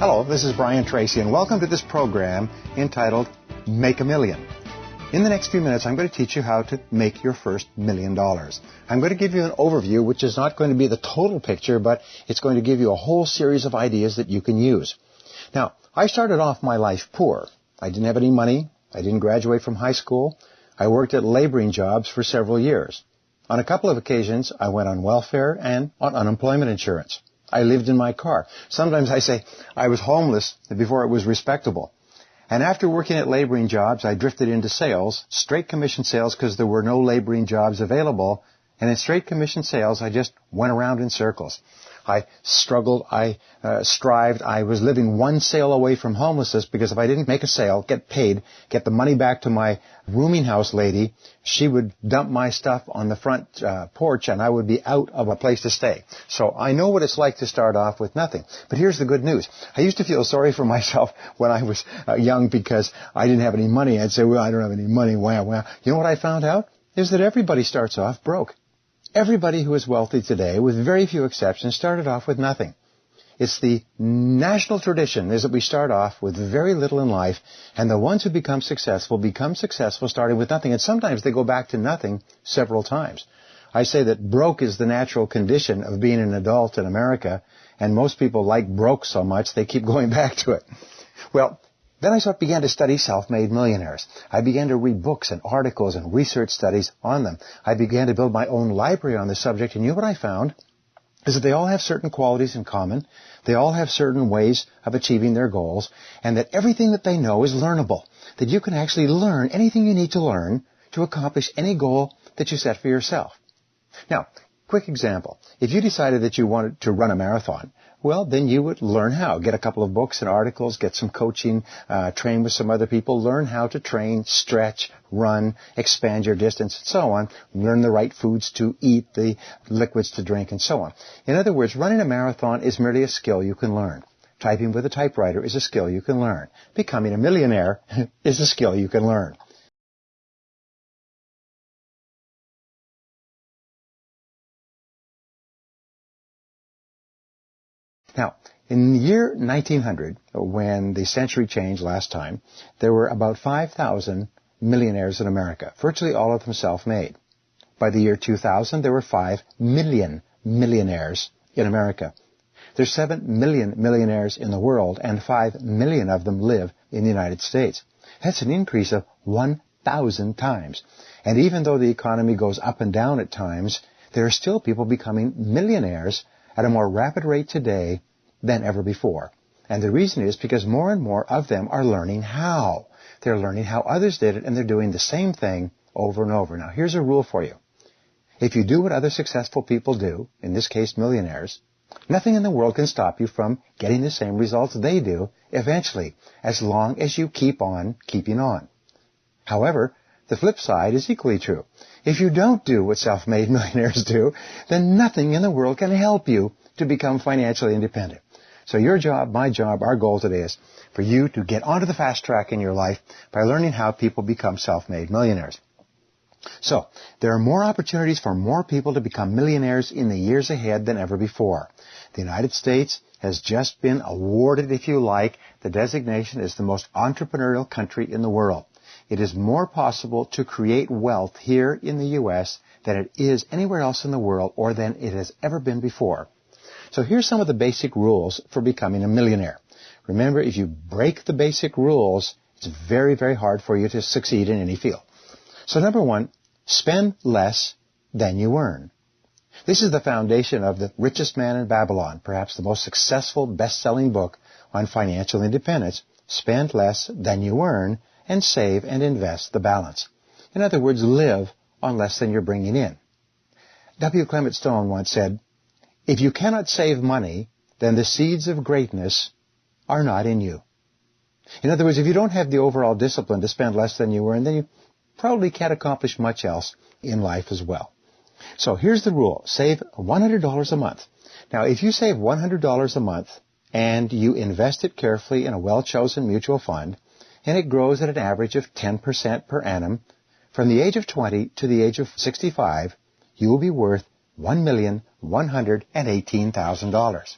Hello, this is Brian Tracy, and welcome to this program entitled Make a Million. In the next few minutes, I'm going to teach you how to make your first $1 million. I'm going to give you an overview, which is not going to be the total picture, but it's going to give you a whole series of ideas that you can use. Now, I started off my life poor. I didn't have any money. I didn't graduate from high school. I worked at laboring jobs for several years. On a couple of occasions, I went on welfare and on unemployment insurance. I lived in my car. Sometimes I say I was homeless before it was respectable. And after working at laboring jobs, I drifted into sales, straight commission sales, because there were no laboring jobs available. And in straight commission sales, I just went around in circles. I struggled, I strived. I was living one sale away from homelessness, because if I didn't make a sale, get paid, get the money back to my rooming house lady, she would dump my stuff on the front porch and I would be out of a place to stay. So I know what it's like to start off with nothing. But here's the good news. I used to feel sorry for myself when I was young because I didn't have any money. I'd say, well, I don't have any money. Wow. You know what I found out? Is that everybody starts off broke. Everybody who is wealthy today, with very few exceptions, started off with nothing. It's the national tradition is that we start off with very little in life, and the ones who become successful starting with nothing, and sometimes they go back to nothing several times. I say that broke is the natural condition of being an adult in America, and most people like broke so much they keep going back to it. Well, then I began to study self-made millionaires. I began to read books and articles and research studies on them. I began to build my own library on the subject, and you know what I found? Is that they all have certain qualities in common. They all have certain ways of achieving their goals, and that everything that they know is learnable. That you can actually learn anything you need to learn to accomplish any goal that you set for yourself. Now, quick example. If you decided that you wanted to run a marathon, well, then you would learn how. Get a couple of books and articles, get some coaching, train with some other people, learn how to train, stretch, run, expand your distance, and so on. Learn the right foods to eat, the liquids to drink, and so on. In other words, running a marathon is merely a skill you can learn. Typing with a typewriter is a skill you can learn. Becoming a millionaire is a skill you can learn. Now, in the year 1900, when the century changed last time, there were about 5,000 millionaires in America, virtually all of them self-made. By the year 2000, there were 5 million millionaires in America. There's 7 million millionaires in the world, and 5 million of them live in the United States. That's an increase of 1,000 times. And even though the economy goes up and down at times, there are still people becoming millionaires at a more rapid rate today than ever before. And the reason is because more and more of them are learning how. They're learning how others did it, and they're doing the same thing over and over. Now, here's a rule for you. If you do what other successful people do, in this case millionaires, nothing in the world can stop you from getting the same results they do eventually, as long as you keep on keeping on. However, the flip side is equally true. If you don't do what self-made millionaires do, then nothing in the world can help you to become financially independent. So your job, my job, our goal today is for you to get onto the fast track in your life by learning how people become self-made millionaires. So, there are more opportunities for more people to become millionaires in the years ahead than ever before. The United States has just been awarded, if you like, the designation as the most entrepreneurial country in the world. It is more possible to create wealth here in the U.S. than it is anywhere else in the world or than it has ever been before. So here's some of the basic rules for becoming a millionaire. Remember, if you break the basic rules, it's very, very hard for you to succeed in any field. So number 1, spend less than you earn. This is the foundation of The Richest Man in Babylon, perhaps the most successful best-selling book on financial independence. Spend less than you earn and save and invest the balance. In other words, live on less than you're bringing in. W. Clement Stone once said, "If you cannot save money, then the seeds of greatness are not in you." In other words, if you don't have the overall discipline to spend less than you earn, then you probably can't accomplish much else in life as well. So here's the rule. Save $100 a month. Now, if you save $100 a month and you invest it carefully in a well-chosen mutual fund, and it grows at an average of 10% per annum, from the age of 20 to the age of 65, you will be worth $1,118,000.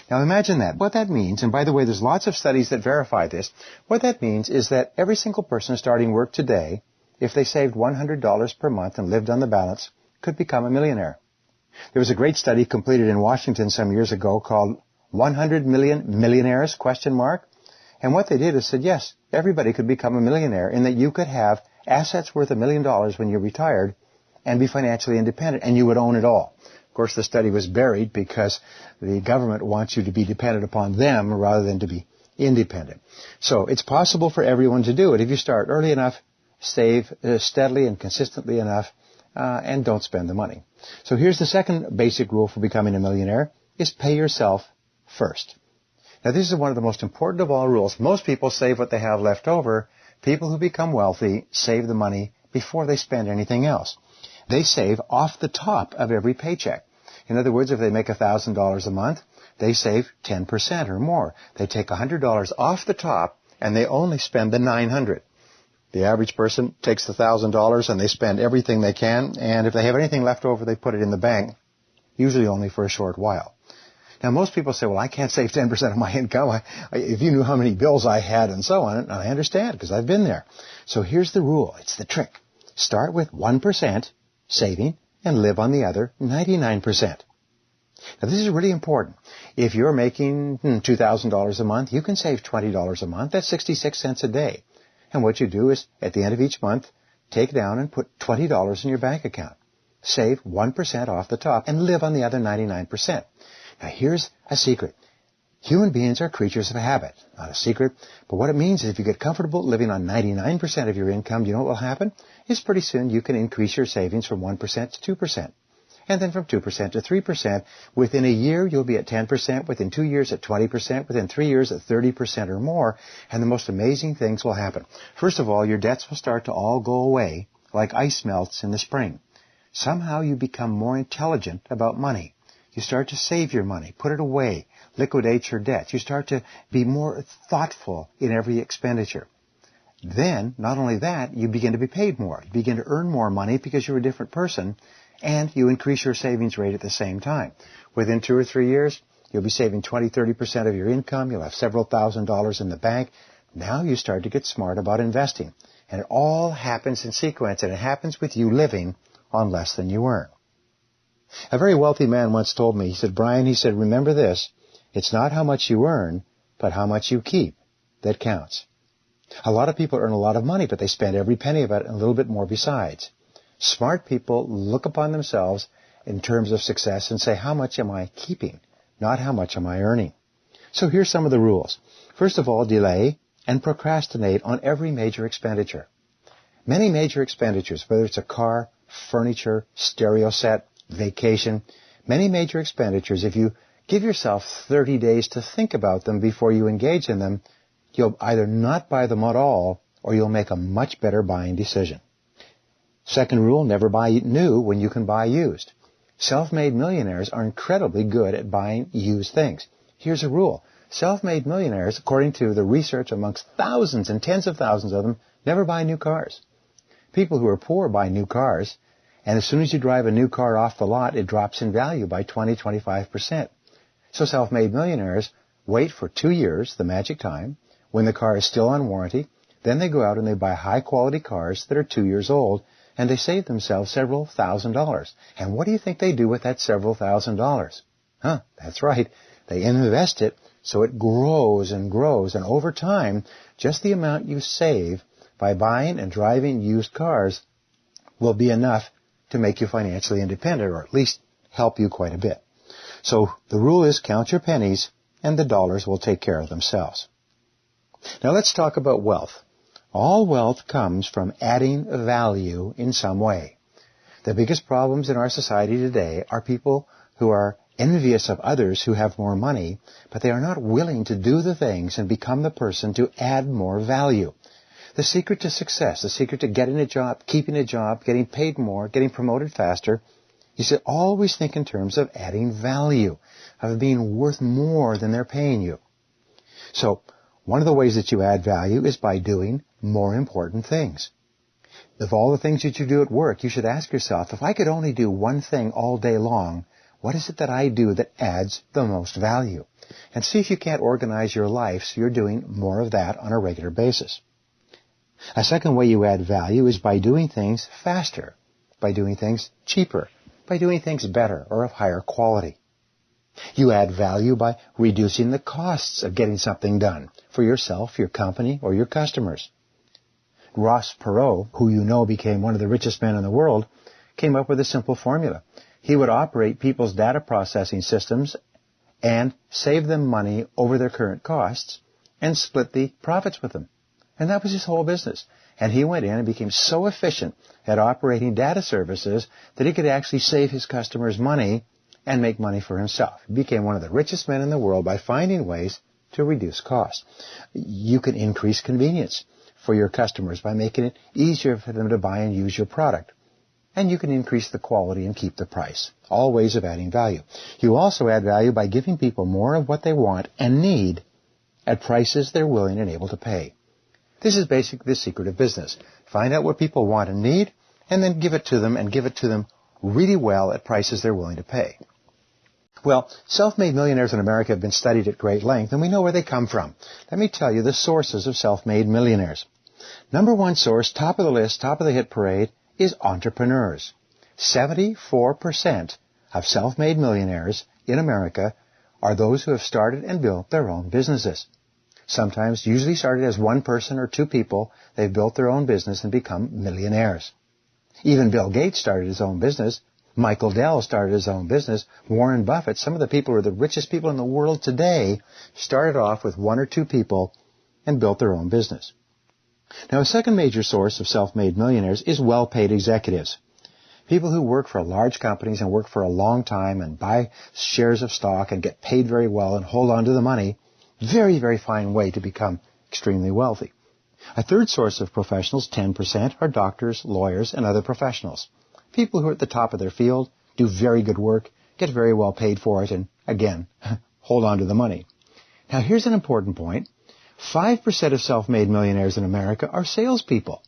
Now imagine that. What that means, and by the way, there's lots of studies that verify this, what that means is that every single person starting work today, if they saved $100 per month and lived on the balance, could become a millionaire. There was a great study completed in Washington some years ago called 100 Million Millionaires, ? And what they did is said, yes, everybody could become a millionaire in that you could have assets worth $1 million when you're retired and be financially independent, and you would own it all. Of course, the study was buried because the government wants you to be dependent upon them rather than to be independent. So it's possible for everyone to do it if you start early enough, save steadily and consistently enough, and don't spend the money. So here's the second basic rule for becoming a millionaire, is pay yourself first. Now this is one of the most important of all rules. Most people save what they have left over. People who become wealthy save the money before they spend anything else. They save off the top of every paycheck. In other words, if they make $1,000 a month, they save 10% or more. They take $100 off the top and they only spend the $900. The average person takes the $1,000 and they spend everything they can, and if they have anything left over, they put it in the bank, usually only for a short while. Now, most people say, well, I can't save 10% of my income. If you knew how many bills I had and so on, and I understand because I've been there. So here's the rule. It's the trick. Start with 1% saving and live on the other 99%. Now, this is really important. If you're making $2,000 a month, you can save $20 a month. That's 66 cents a day. And what you do is, at the end of each month, take down and put $20 in your bank account. Save 1% off the top and live on the other 99%. Now here's a secret. Human beings are creatures of habit. Not a secret, but what it means is if you get comfortable living on 99% of your income, you know what will happen? Is pretty soon you can increase your savings from 1% to 2%. And then from 2% to 3%. Within a year, you'll be at 10%. Within 2 years, at 20%. Within 3 years, at 30% or more. And the most amazing things will happen. First of all, your debts will start to all go away like ice melts in the spring. Somehow you become more intelligent about money. You start to save your money, put it away, liquidate your debts. You start to be more thoughtful in every expenditure. Then, not only that, you begin to be paid more. You begin to earn more money because you're a different person. And you increase your savings rate at the same time. Within 2 or 3 years, you'll be saving 20-30% of your income. You'll have several $1,000s in the bank. Now you start to get smart about investing. And it all happens in sequence, and it happens with you living on less than you earn. A very wealthy man once told me, he said, Brian, remember this, it's not how much you earn, but how much you keep that counts. A lot of people earn a lot of money, but they spend every penny of it and a little bit more besides. Smart people look upon themselves in terms of success and say, how much am I keeping, not how much am I earning? So here's some of the rules. First of all, delay and procrastinate on every major expenditure. Many major expenditures, whether it's a car, furniture, stereo set, vacation, many major expenditures, if you give yourself 30 days to think about them before you engage in them, you'll either not buy them at all or you'll make a much better buying decision. Second rule, never buy new when you can buy used. Self-made millionaires are incredibly good at buying used things. Here's a rule. Self-made millionaires, according to the research amongst thousands and tens of thousands of them, never buy new cars. People who are poor buy new cars, and as soon as you drive a new car off the lot, it drops in value by 20-25%. So self-made millionaires wait for 2 years, the magic time, when the car is still on warranty. Then they go out and they buy high-quality cars that are 2 years old, and they save themselves several $1,000s. And what do you think they do with that several $1,000s? That's right. They invest it so it grows and grows. And over time, just the amount you save by buying and driving used cars will be enough to make you financially independent, or at least help you quite a bit. So the rule is count your pennies, and the dollars will take care of themselves. Now let's talk about wealth. All wealth comes from adding value in some way. The biggest problems in our society today are people who are envious of others who have more money, but they are not willing to do the things and become the person to add more value. The secret to success, the secret to getting a job, keeping a job, getting paid more, getting promoted faster, you should always think in terms of adding value, of being worth more than they're paying you. So, one of the ways that you add value is by doing more important things. Of all the things that you do at work, you should ask yourself, if I could only do one thing all day long, What is it that I do that adds the most value? And see if you can't organize your life so you're doing more of that on a regular basis. A second way you add value is by doing things faster, by doing things cheaper, by doing things better or of higher quality. You add value by reducing the costs of getting something done for yourself, your company, or your customers. Ross Perot, who you know became one of the richest men in the world, came up with a simple formula. He would operate people's data processing systems and save them money over their current costs and split the profits with them. And that was his whole business. And he went in and became so efficient at operating data services that he could actually save his customers money and make money for himself. He became one of the richest men in the world by finding ways to reduce costs. You can increase convenience for your customers by making it easier for them to buy and use your product. And you can increase the quality and keep the price. All ways of adding value. You also add value by giving people more of what they want and need at prices they're willing and able to pay. This is basically the secret of business. Find out what people want and need, and then give it to them, and give it to them really well at prices they're willing to pay. Well, self-made millionaires in America have been studied at great length, and we know where they come from. Let me tell you the sources of self-made millionaires. Number one source, top of the list, top of the hit parade, is entrepreneurs. 74% of self-made millionaires in America are those who have started and built their own businesses. Sometimes, usually started as one person or two people, they've built their own business and become millionaires. Even Bill Gates started his own business. Michael Dell started his own business. Warren Buffett, some of the people who are the richest people in the world today, started off with one or two people and built their own business. Now, a second major source of self-made millionaires is well-paid executives. People who work for large companies and work for a long time and buy shares of stock and get paid very well and hold on to the money. Very, very fine way to become extremely wealthy. A third source of professionals, 10%, are doctors, lawyers, and other professionals. People who are at the top of their field, do very good work, get very well paid for it, and, again, hold on to the money. Now, here's an important point. 5% of self-made millionaires in America are salespeople.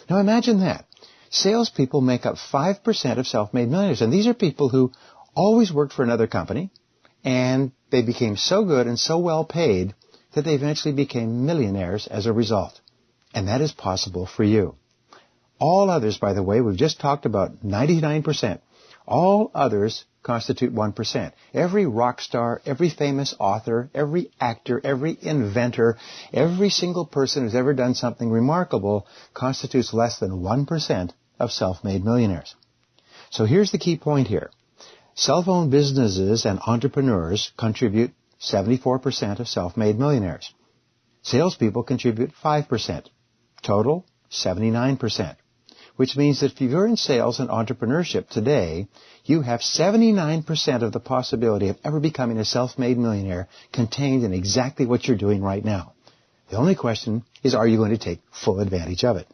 Now, imagine that. Salespeople make up 5% of self-made millionaires, and these are people who always worked for another company, and they became so good and so well paid that they eventually became millionaires as a result. And that is possible for you. All others, by the way, we've just talked about 99%. All others constitute 1%. Every rock star, every famous author, every actor, every inventor, every single person who's ever done something remarkable constitutes less than 1% of self-made millionaires. So here's the key point here. Self-owned businesses and entrepreneurs contribute 74% of self-made millionaires. Salespeople contribute 5%. Total, 79%. Which means that if you're in sales and entrepreneurship today, you have 79% of the possibility of ever becoming a self-made millionaire contained in exactly what you're doing right now. The only question is, are you going to take full advantage of it?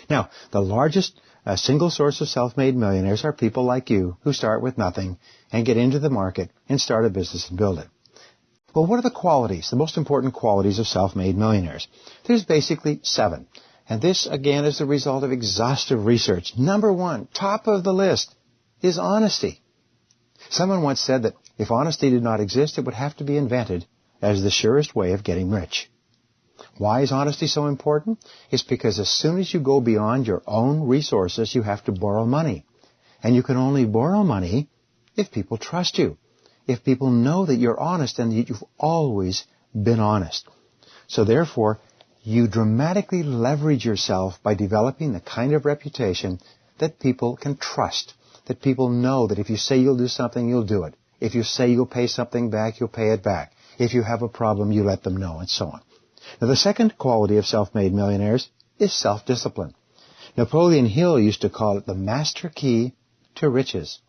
Now, the largest single source of self-made millionaires are people like you who start with nothing and get into the market and start a business and build it. Well, what are the qualities, the most important qualities of self-made millionaires? There's basically 7. And this, again, is the result of exhaustive research. Number 1, top of the list, is honesty. Someone once said that if honesty did not exist, it would have to be invented as the surest way of getting rich. Why is honesty so important? It's because as soon as you go beyond your own resources, you have to borrow money. And you can only borrow money if people trust you, if people know that you're honest and that you've always been honest. So therefore, you dramatically leverage yourself by developing the kind of reputation that people can trust, that people know that if you say you'll do something, you'll do it. If you say you'll pay something back, you'll pay it back. If you have a problem, you let them know, and so on. Now, the second quality of self-made millionaires is self-discipline. Napoleon Hill used to call it the master key to riches.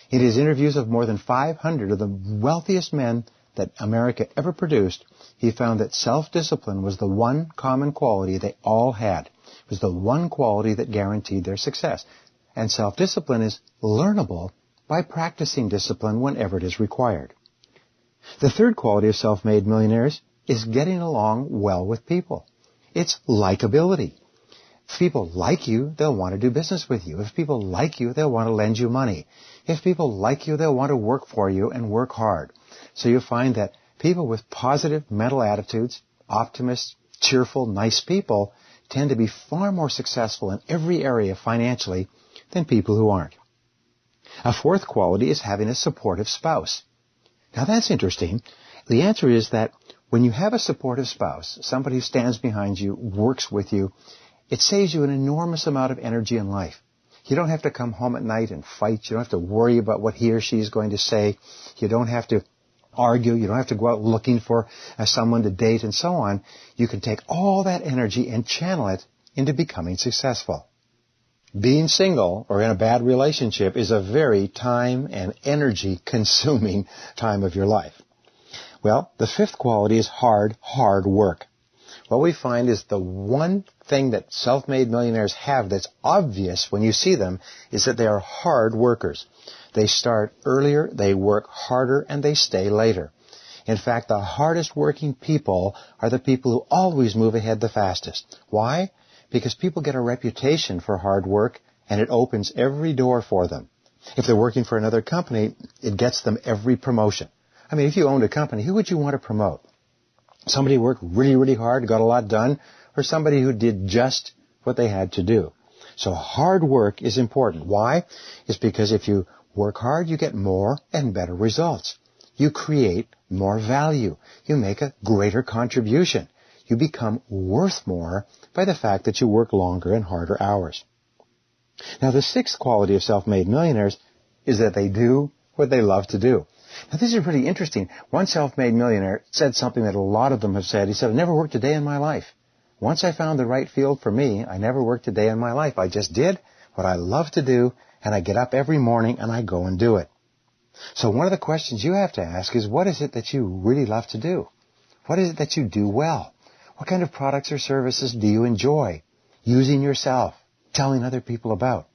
In his interviews of more than 500 of the wealthiest men that America ever produced, he found that self-discipline was the one common quality they all had. It was the one quality that guaranteed their success. And self-discipline is learnable by practicing discipline whenever it is required. The third quality of self-made millionaires is getting along well with people. It's likability. If people like you, they'll want to do business with you. If people like you, they'll want to lend you money. If people like you, they'll want to work for you and work hard. So you find that people with positive mental attitudes, optimists, cheerful, nice people, tend to be far more successful in every area financially than people who aren't. A fourth quality is having a supportive spouse. Now that's interesting. The answer is that when you have a supportive spouse, somebody who stands behind you, works with you, it saves you an enormous amount of energy in life. You don't have to come home at night and fight. You don't have to worry about what he or she is going to say. You don't have to argue. You don't have to go out looking for someone to date and so on. You can take all that energy and channel it into becoming successful. Being single or in a bad relationship is a very time and energy consuming time of your life. Well, the fifth quality is hard work. What we find is the one thing that self-made millionaires have that's obvious when you see them is that they are hard workers. They start earlier, they work harder, and they stay later. In fact, the hardest working people are the people who always move ahead the fastest. Why? Because people get a reputation for hard work, and it opens every door for them. If they're working for another company, it gets them every promotion. I mean, if you owned a company, who would you want to promote? Somebody who worked really, really hard, got a lot done, or somebody who did just what they had to do. So hard work is important. Why? It's because if you work hard, you get more and better results. You create more value. You make a greater contribution. You become worth more by the fact that you work longer and harder hours. Now, the sixth quality of self-made millionaires is that they do what they love to do. Now, this is pretty interesting. One self-made millionaire said something that a lot of them have said. He said, I never worked a day in my life. Once I found the right field for me, I never worked a day in my life. I just did what I love to do, and I get up every morning and I go and do it. So one of the questions you have to ask is, what is it that you really love to do? What is it that you do well? What kind of products or services do you enjoy using yourself, telling other people about?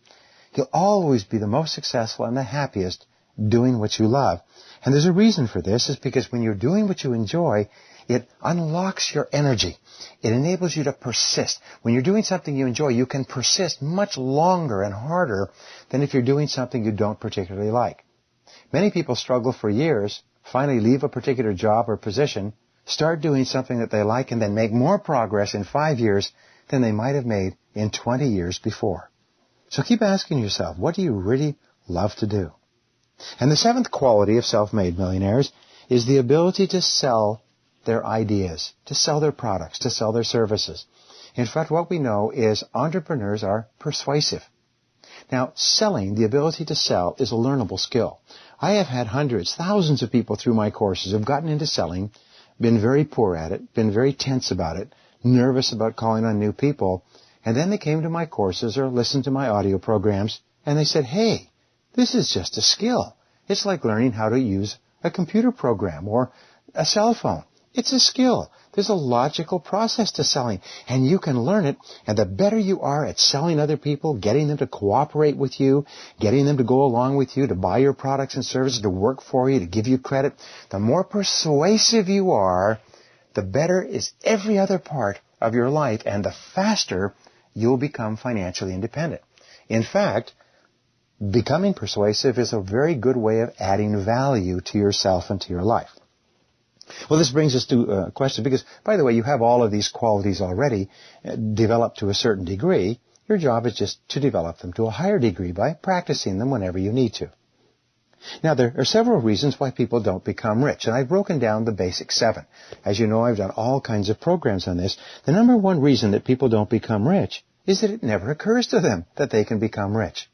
You'll always be the most successful and the happiest doing what you love. And there's a reason for this, is because when you're doing what you enjoy, it unlocks your energy. It enables you to persist. When you're doing something you enjoy, you can persist much longer and harder than if you're doing something you don't particularly like. Many people struggle for years, finally leave a particular job or position, start doing something that they like, and then make more progress in 5 years than they might have made in 20 years before. So keep asking yourself, what do you really love to do? And the seventh quality of self-made millionaires is the ability to sell their ideas, to sell their products, to sell their services. In fact, what we know is entrepreneurs are persuasive. Now, selling, the ability to sell, is a learnable skill. I have had hundreds, thousands of people through my courses who've gotten into selling, been very poor at it, been very tense about it, nervous about calling on new people, and then they came to my courses or listened to my audio programs, and they said, hey, this is just a skill. It's like learning how to use a computer program or a cell phone. It's a skill. There's a logical process to selling, and you can learn it. And the better you are at selling other people, getting them to cooperate with you, getting them to go along with you, to buy your products and services, to work for you, to give you credit, the more persuasive you are, the better is every other part of your life, and the faster you'll become financially independent. In fact, becoming persuasive is a very good way of adding value to yourself and to your life. Well, this brings us to a question, because, by the way, you have all of these qualities already developed to a certain degree. Your job is just to develop them to a higher degree by practicing them whenever you need to. Now, there are several reasons why people don't become rich, and I've broken down the basic 7. As you know, I've done all kinds of programs on this. The number one reason that people don't become rich is that it never occurs to them that they can become rich.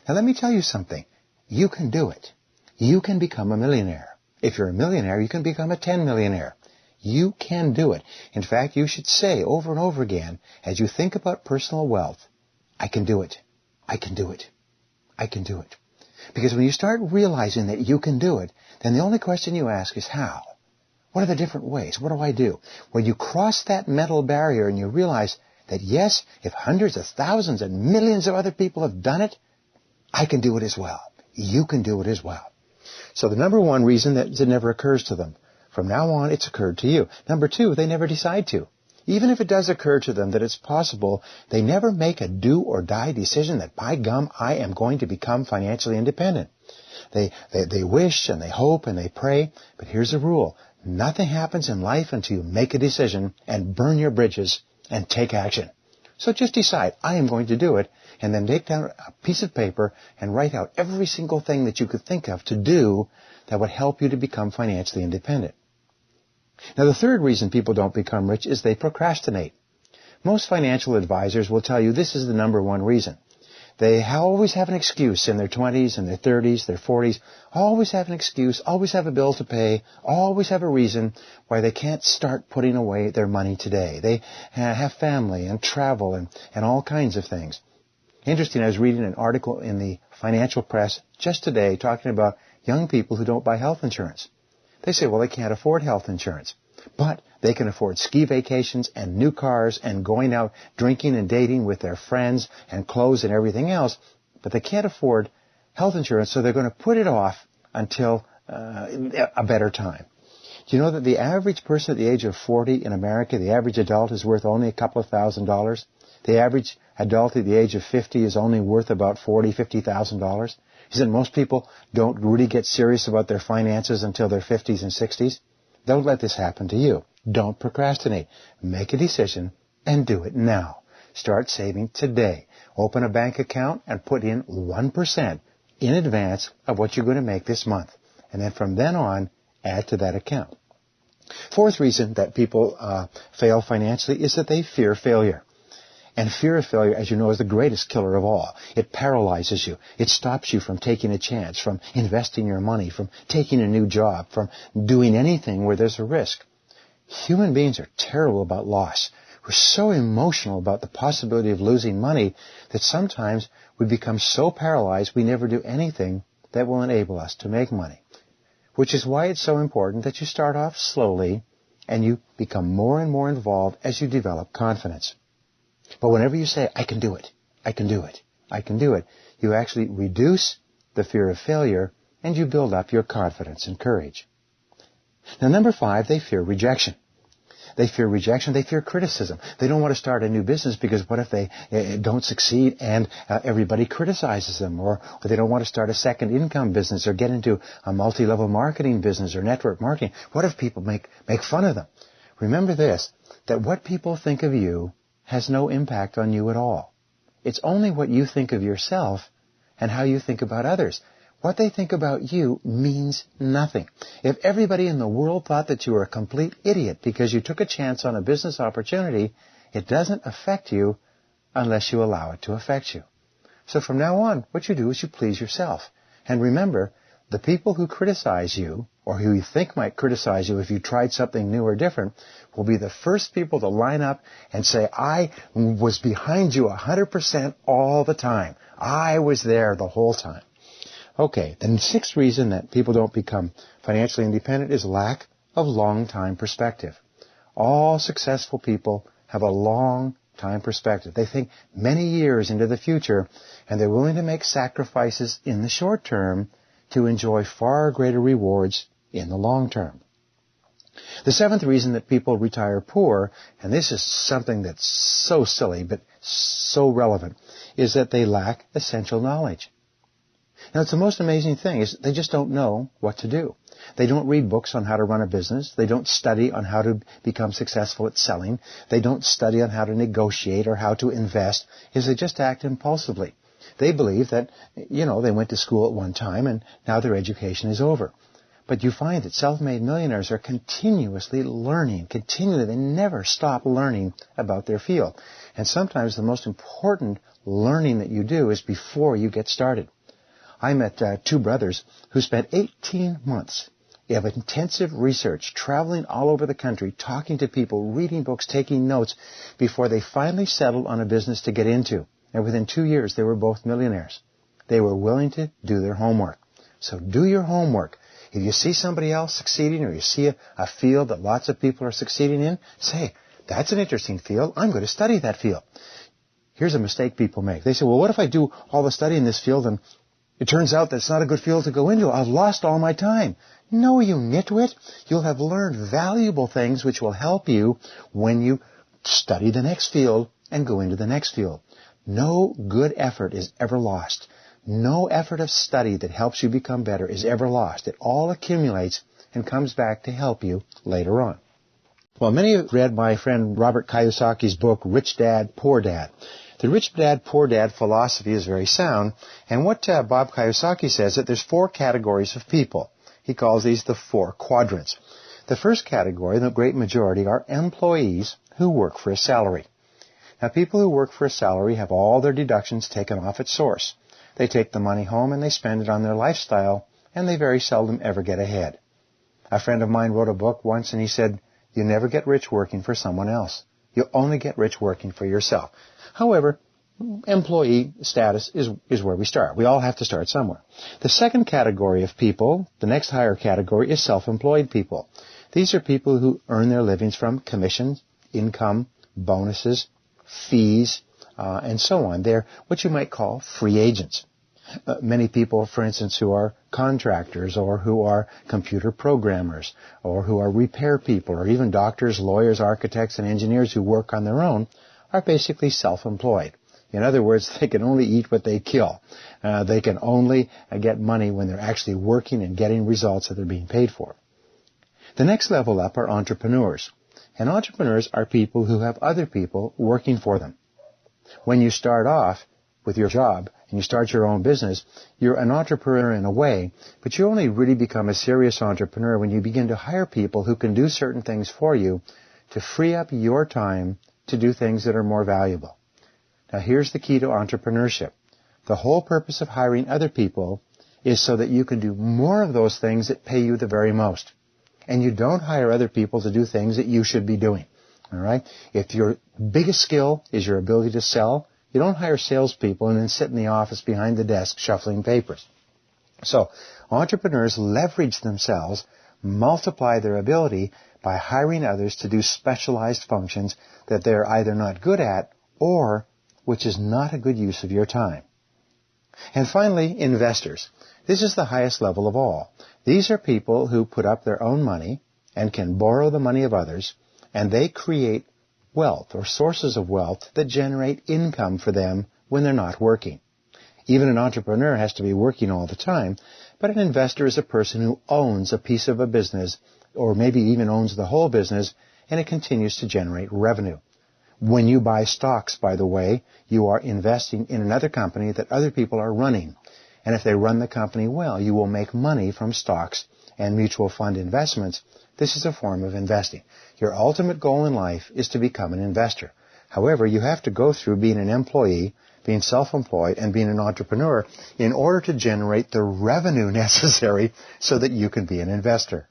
Now, let me tell you something. You can do it. You can become a millionaire. If you're a millionaire, you can become a 10 millionaire. You can do it. In fact, you should say over and over again, as you think about personal wealth, I can do it. I can do it. I can do it. Because when you start realizing that you can do it, then the only question you ask is how? What are the different ways? What do I do? When you cross that mental barrier and you realize that yes, if hundreds of thousands and millions of other people have done it, I can do it as well. You can do it as well. So the number one reason that it never occurs to them. From now on, it's occurred to you. Number 2, they never decide to. Even if it does occur to them that it's possible, they never make a do or die decision that, by gum, I am going to become financially independent. They wish and they hope and they pray, but here's the rule. Nothing happens in life until you make a decision and burn your bridges and take action. So just decide, I am going to do it, and then take down a piece of paper and write out every single thing that you could think of to do that would help you to become financially independent. Now, the third reason people don't become rich is they procrastinate. Most financial advisors will tell you this is the number one reason. They always have an excuse in their 20s and their 30s, their 40s, always have an excuse, always have a bill to pay, always have a reason why they can't start putting away their money today. They have family and travel and all kinds of things. Interesting, I was reading an article in the financial press just today talking about young people who don't buy health insurance. They say, well, they can't afford health insurance, but they can afford ski vacations and new cars and going out drinking and dating with their friends and clothes and everything else, but they can't afford health insurance, so they're going to put it off until a better time. Do you know that the average person at the age of 40 in America, the average adult, is worth only a couple of $1,000s? The average adult at the age of 50 is only worth about $40,000, $50,000. Is that most people don't really get serious about their finances until their 50s and 60s? Don't let this happen to you. Don't procrastinate. Make a decision and do it now. Start saving today. Open a bank account and put in 1% in advance of what you're going to make this month. And then from then on, add to that account. Fourth reason that people fail financially is that they fear failure. And fear of failure, as you know, is the greatest killer of all. It paralyzes you. It stops you from taking a chance, from investing your money, from taking a new job, from doing anything where there's a risk. Human beings are terrible about loss. We're so emotional about the possibility of losing money that sometimes we become so paralyzed we never do anything that will enable us to make money. Which is why it's so important that you start off slowly and you become more and more involved as you develop confidence. But whenever you say, I can do it, I can do it, I can do it, you actually reduce the fear of failure and you build up your confidence and courage. Now, number 5, they fear rejection. They fear rejection. They fear criticism. They don't want to start a new business because what if they don't succeed and everybody criticizes them? Or they don't want to start a second income business or get into a multi-level marketing business or network marketing. What if people make fun of them? Remember this, that what people think of you has no impact on you at all. It's only what you think of yourself and how you think about others. What they think about you means nothing. If everybody in the world thought that you were a complete idiot because you took a chance on a business opportunity, it doesn't affect you unless you allow it to affect you. So from now on, what you do is you please yourself. And remember, the people who criticize you, or who you think might criticize you if you tried something new or different, will be the first people to line up and say, I was behind you 100% all the time. I was there the whole time. Okay, the 6th reason that people don't become financially independent is lack of long-time perspective. All successful people have a long-time perspective. They think many years into the future, and they're willing to make sacrifices in the short term to enjoy far greater rewards in the long term. The 7th reason that people retire poor, and this is something that's so silly but so relevant, is that they lack essential knowledge. Now, it's the most amazing thing is they just don't know what to do. They don't read books on how to run a business. They don't study on how to become successful at selling. They don't study on how to negotiate or how to invest. They just act impulsively. They believe that, they went to school at one time and now their education is over. But you find that self-made millionaires are continuously learning, They never stop learning about their field. And sometimes the most important learning that you do is before you get started. I met 2 brothers who spent 18 months of intensive research, traveling all over the country, talking to people, reading books, taking notes, before they finally settled on a business to get into. And within 2 years, they were both millionaires. They were willing to do their homework. So do your homework. If you see somebody else succeeding or you see a field that lots of people are succeeding in, say, that's an interesting field. I'm going to study that field. Here's a mistake people make. They say, well, what if I do all the study in this field and it turns out that it's not a good field to go into? I've lost all my time. No, you nitwit. You'll have learned valuable things which will help you when you study the next field and go into the next field. No good effort is ever lost. No effort of study that helps you become better is ever lost. It all accumulates and comes back to help you later on. Well, many have read my friend Robert Kiyosaki's book, Rich Dad, Poor Dad. The Rich Dad, Poor Dad philosophy is very sound, and what Bob Kiyosaki says that there's 4 categories of people. He calls these the 4 quadrants. The first category, the great majority, are employees who work for a salary. Now, people who work for a salary have all their deductions taken off at source. They take the money home and they spend it on their lifestyle, and they very seldom ever get ahead. A friend of mine wrote a book once, and he said, "You never get rich working for someone else. You only get rich working for yourself." However, employee status is where we start. We all have to start somewhere. The second category of people, the next higher category, is self-employed people. These are people who earn their livings from commissions, income, bonuses, fees, and so on. They're what you might call free agents. Many people, for instance, who are contractors or who are computer programmers or who are repair people or even doctors, lawyers, architects, and engineers who work on their own are basically self-employed. In other words, they can only eat what they kill. They can only get money when they're actually working and getting results that they're being paid for. The next level up are entrepreneurs. And entrepreneurs are people who have other people working for them. When you start off with your job and you start your own business, you're an entrepreneur in a way, but you only really become a serious entrepreneur when you begin to hire people who can do certain things for you to free up your time to do things that are more valuable. Now, here's the key to entrepreneurship. The whole purpose of hiring other people is so that you can do more of those things that pay you the very most. And you don't hire other people to do things that you should be doing. All right? If your biggest skill is your ability to sell, you don't hire salespeople and then sit in the office behind the desk shuffling papers. So, entrepreneurs leverage themselves, multiply their ability by hiring others to do specialized functions that they're either not good at or which is not a good use of your time. And finally, investors. This is the highest level of all. These are people who put up their own money and can borrow the money of others, and they create wealth or sources of wealth that generate income for them when they're not working. Even an entrepreneur has to be working all the time, but an investor is a person who owns a piece of a business or maybe even owns the whole business, and it continues to generate revenue. When you buy stocks, by the way, you are investing in another company that other people are running. And if they run the company well, you will make money from stocks and mutual fund investments. This is a form of investing. Your ultimate goal in life is to become an investor. However, you have to go through being an employee, being self-employed, and being an entrepreneur in order to generate the revenue necessary so that you can be an investor.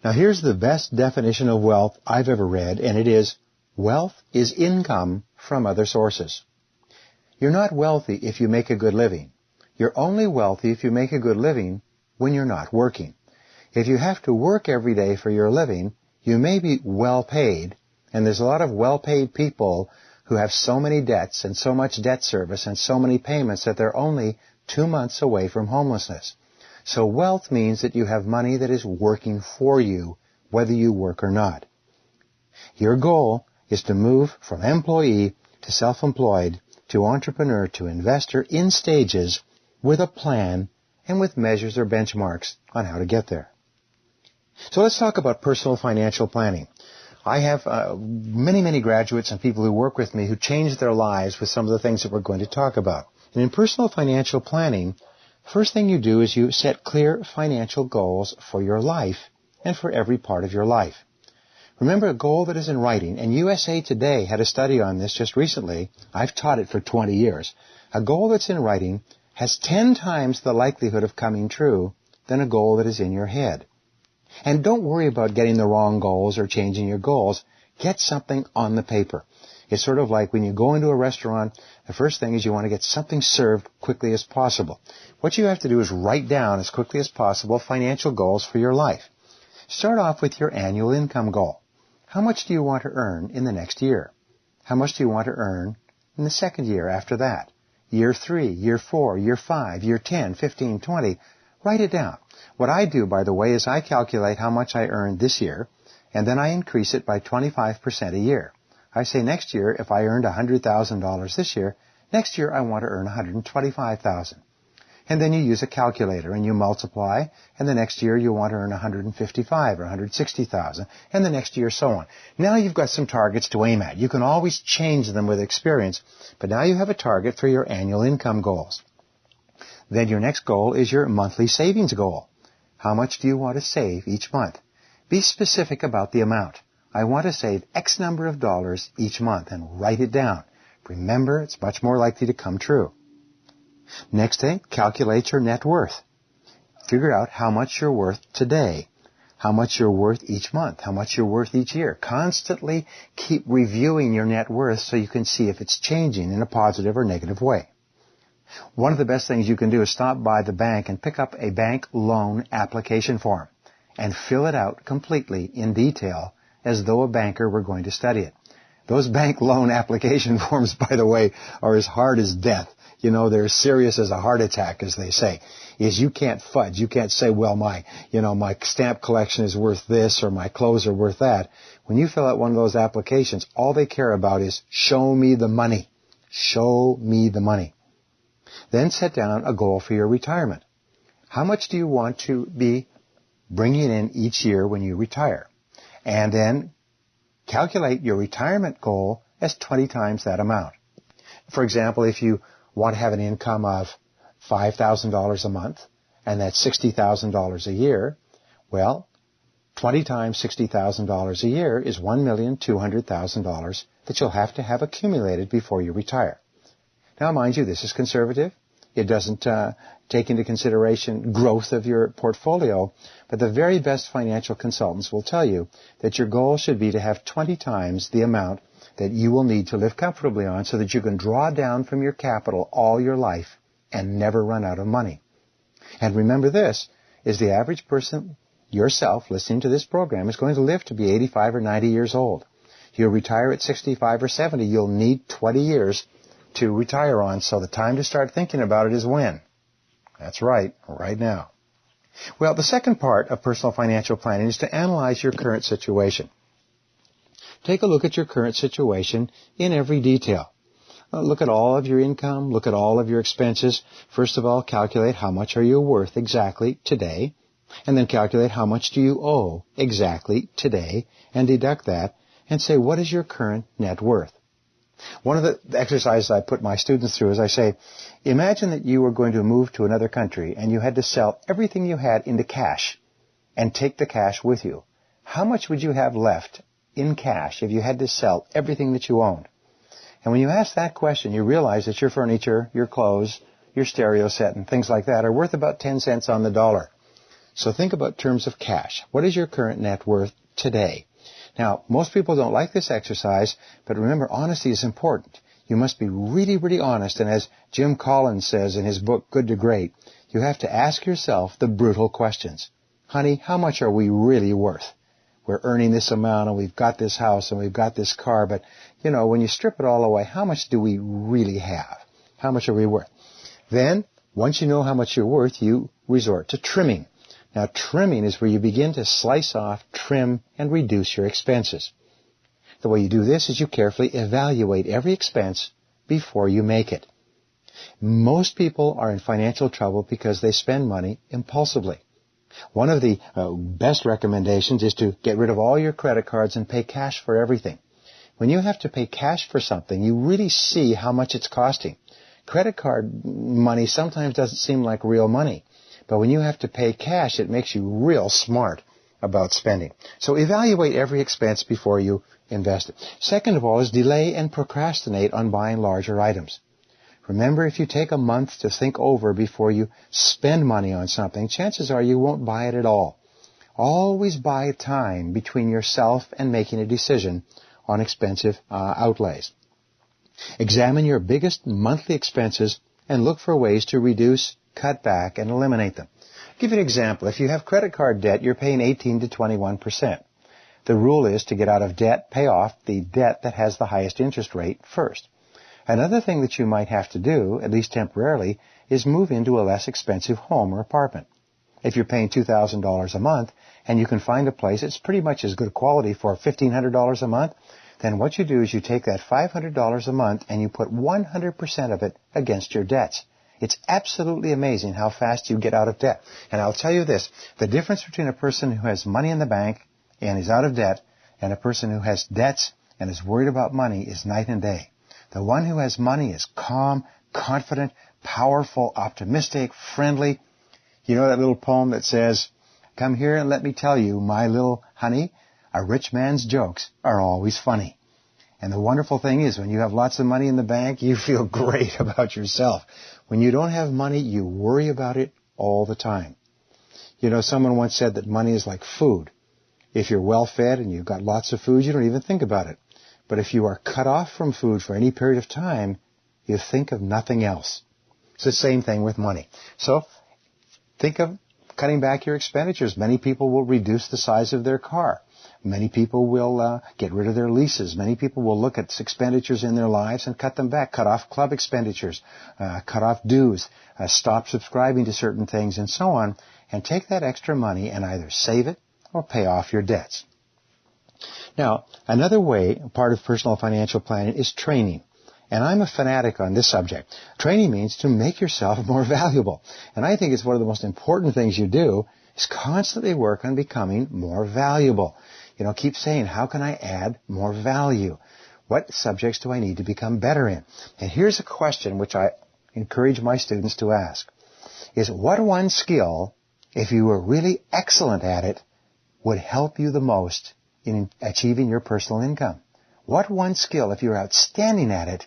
Now, here's the best definition of wealth I've ever read, and it is, wealth is income from other sources. You're not wealthy if you make a good living. You're only wealthy if you make a good living when you're not working. If you have to work every day for your living, you may be well paid, and there's a lot of well-paid people who have so many debts and so much debt service and so many payments that they're only 2 months away from homelessness. So wealth means that you have money that is working for you, whether you work or not. Your goal is to move from employee to self-employed to entrepreneur to investor in stages with a plan and with measures or benchmarks on how to get there. So let's talk about personal financial planning. I have many graduates and people who work with me who changed their lives with some of the things that we're going to talk about. And in personal financial planning, first thing you do is you set clear financial goals for your life and for every part of your life. Remember, a goal that is in writing, and USA Today had a study on this just recently. I've taught it for 20 years. A goal that's in writing has 10 times the likelihood of coming true than a goal that is in your head. And don't worry about getting the wrong goals or changing your goals. Get something on the paper. It's sort of like when you go into a restaurant, the first thing is you want to get something served quickly as possible. What you have to do is write down as quickly as possible financial goals for your life. Start off with your annual income goal. How much do you want to earn in the next year? How much do you want to earn in the second year after that? Year 3, year 4, year 5, year 10, 15, 20. Write it down. What I do, by the way, is I calculate how much I earned this year, and then I increase it by 25% a year. I say next year, if I earned $100,000 this year, next year I want to earn $125,000. And then you use a calculator and you multiply, and the next year you want to earn $155,000 or $160,000, and the next year so on. Now you've got some targets to aim at. You can always change them with experience, but now you have a target for your annual income goals. Then your next goal is your monthly savings goal. How much do you want to save each month? Be specific about the amount. I want to save X number of dollars each month, and write it down. Remember, it's much more likely to come true. Next thing, calculate your net worth. Figure out how much you're worth today, how much you're worth each month, how much you're worth each year. Constantly keep reviewing your net worth so you can see if it's changing in a positive or negative way. One of the best things you can do is stop by the bank and pick up a bank loan application form and fill it out completely in detail as though a banker were going to study it. Those bank loan application forms, by the way, are as hard as death. You know, they're as serious as a heart attack, as they say. Is you can't fudge. You can't say, well, my stamp collection is worth this or my clothes are worth that. When you fill out one of those applications, all they care about is show me the money. Show me the money. Then set down a goal for your retirement. How much do you want to be bringing in each year when you retire? And then calculate your retirement goal as 20 times that amount. For example, if you want to have an income of $5,000 a month, and that's $60,000 a year, well, 20 times $60,000 a year is $1,200,000 that you'll have to have accumulated before you retire. Now, mind you, this is conservative. It doesn't take into consideration growth of your portfolio, but the very best financial consultants will tell you that your goal should be to have 20 times the amount that you will need to live comfortably on so that you can draw down from your capital all your life and never run out of money. And remember this, is the average person, yourself, listening to this program, is going to live to be 85 or 90 years old. You'll retire at 65 or 70, you'll need 20 years to retire on, so the time to start thinking about it is when? That's right now. Well, the second part of personal financial planning is to analyze your current situation. Take a look at your current situation in every detail. Look at all of your income, look at all of your expenses. First of all, calculate how much are you worth exactly today, and then calculate how much do you owe exactly today, and deduct that, and say, what is your current net worth? One of the exercises I put my students through is I say, imagine that you were going to move to another country and you had to sell everything you had into cash and take the cash with you. How much would you have left in cash if you had to sell everything that you owned? And when you ask that question, you realize that your furniture, your clothes, your stereo set, and things like that are worth about 10 cents on the dollar. So think about terms of cash. What is your current net worth today? Now, most people don't like this exercise, but remember, honesty is important. You must be really, really honest, and as Jim Collins says in his book, Good to Great, you have to ask yourself the brutal questions. Honey, how much are we really worth? We're earning this amount, and we've got this house, and we've got this car, but, when you strip it all away, how much do we really have? How much are we worth? Then, once you know how much you're worth, you resort to trimming. Now, trimming is where you begin to slice off, trim, and reduce your expenses. The way you do this is you carefully evaluate every expense before you make it. Most people are in financial trouble because they spend money impulsively. One of the best recommendations is to get rid of all your credit cards and pay cash for everything. When you have to pay cash for something, you really see how much it's costing. Credit card money sometimes doesn't seem like real money. But when you have to pay cash, it makes you real smart about spending. So evaluate every expense before you invest it. Second of all is delay and procrastinate on buying larger items. Remember, if you take a month to think over before you spend money on something, chances are you won't buy it at all. Always buy time between yourself and making a decision on expensive outlays. Examine your biggest monthly expenses and look for ways to reduce, cut back, and eliminate them. I'll give you an example. If you have credit card debt, you're paying 18 to 21%. The rule is to get out of debt, pay off the debt that has the highest interest rate first. Another thing that you might have to do, at least temporarily, is move into a less expensive home or apartment. If you're paying $2,000 a month and you can find a place that's pretty much as good quality for $1,500 a month, then what you do is you take that $500 a month and you put 100% of it against your debts. It's absolutely amazing how fast you get out of debt. And I'll tell you this, the difference between a person who has money in the bank and is out of debt and a person who has debts and is worried about money is night and day. The one who has money is calm, confident, powerful, optimistic, friendly. You know that little poem that says, "Come here and let me tell you, my little honey, a rich man's jokes are always funny." And the wonderful thing is when you have lots of money in the bank, you feel great about yourself. When you don't have money, you worry about it all the time. You know, someone once said that money is like food. If you're well fed and you've got lots of food, you don't even think about it. But if you are cut off from food for any period of time, you think of nothing else. It's the same thing with money. So think of cutting back your expenditures. Many people will reduce the size of their car. Many people will get rid of their leases. Many people will look at expenditures in their lives and cut them back, cut off club expenditures, cut off dues, stop subscribing to certain things, and so on, and take that extra money and either save it or pay off your debts. Now, another way, part of personal financial planning, is training. And I'm a fanatic on this subject. Training means to make yourself more valuable. And I think it's one of the most important things you do is constantly work on becoming more valuable. You know, keep saying, how can I add more value? What subjects do I need to become better in? And here's a question which I encourage my students to ask. Is what one skill, if you were really excellent at it, would help you the most in achieving your personal income? What one skill, if you're outstanding at it,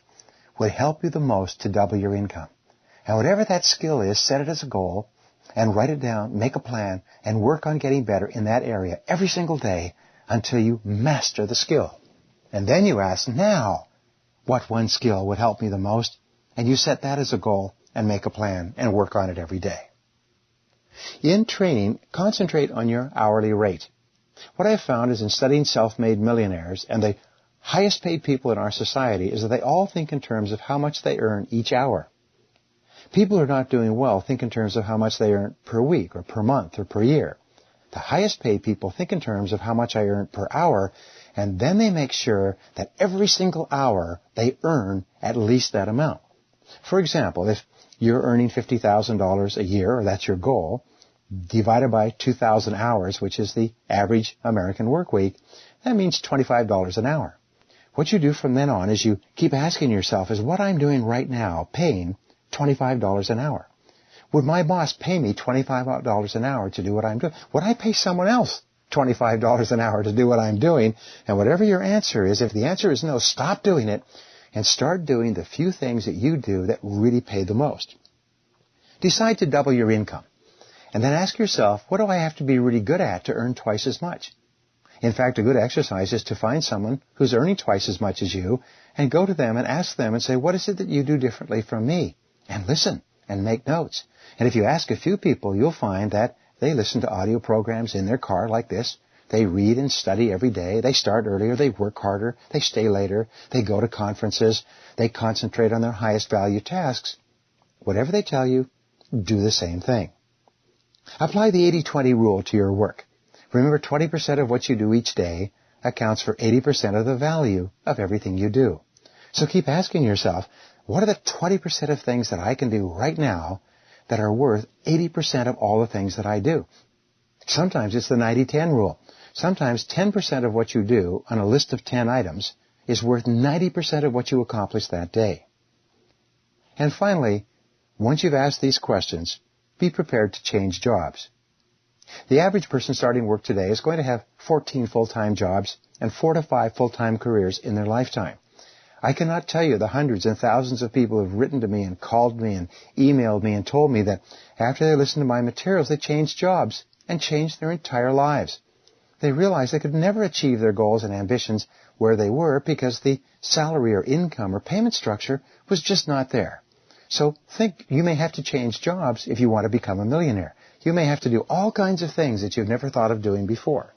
would help you the most to double your income? And whatever that skill is, set it as a goal and write it down, make a plan, and work on getting better in that area every single day until you master the skill. And then you ask, now, what one skill would help me the most? And you set that as a goal and make a plan and work on it every day. In training, concentrate on your hourly rate. What I've found is in studying self-made millionaires and the highest paid people in our society is that they all think in terms of how much they earn each hour. People who are not doing well think in terms of how much they earn per week or per month or per year. The highest paid people think in terms of how much I earn per hour, and then they make sure that every single hour they earn at least that amount. For example, if you're earning $50,000 a year, or that's your goal, divided by 2,000 hours, which is the average American work week, that means $25 an hour. What you do from then on is you keep asking yourself, is what I'm doing right now paying $25 an hour? Would my boss pay me $25 an hour to do what I'm doing? Would I pay someone else $25 an hour to do what I'm doing? And whatever your answer is, if the answer is no, stop doing it and start doing the few things that you do that really pay the most. Decide to double your income. And then ask yourself, what do I have to be really good at to earn twice as much? In fact, a good exercise is to find someone who's earning twice as much as you and go to them and ask them and say, what is it that you do differently from me? And listen and make notes. And if you ask a few people, you'll find that they listen to audio programs in their car like this. They read and study every day. They start earlier. They work harder. They stay later. They go to conferences. They concentrate on their highest value tasks. Whatever they tell you, do the same thing. Apply the 80-20 rule to your work. Remember, 20% of what you do each day accounts for 80% of the value of everything you do. So keep asking yourself, what are the 20% of things that I can do right now that are worth 80% of all the things that I do? Sometimes it's the 90-10 rule. Sometimes 10% of what you do on a list of 10 items is worth 90% of what you accomplish that day. And finally, once you've asked these questions, be prepared to change jobs. The average person starting work today is going to have 14 full-time jobs and 4 to 5 full-time careers in their lifetime. I cannot tell you the hundreds and thousands of people who have written to me and called me and emailed me and told me that after they listened to my materials, they changed jobs and changed their entire lives. They realized they could never achieve their goals and ambitions where they were because the salary or income or payment structure was just not there. So think, you may have to change jobs if you want to become a millionaire. You may have to do all kinds of things that you've never thought of doing before.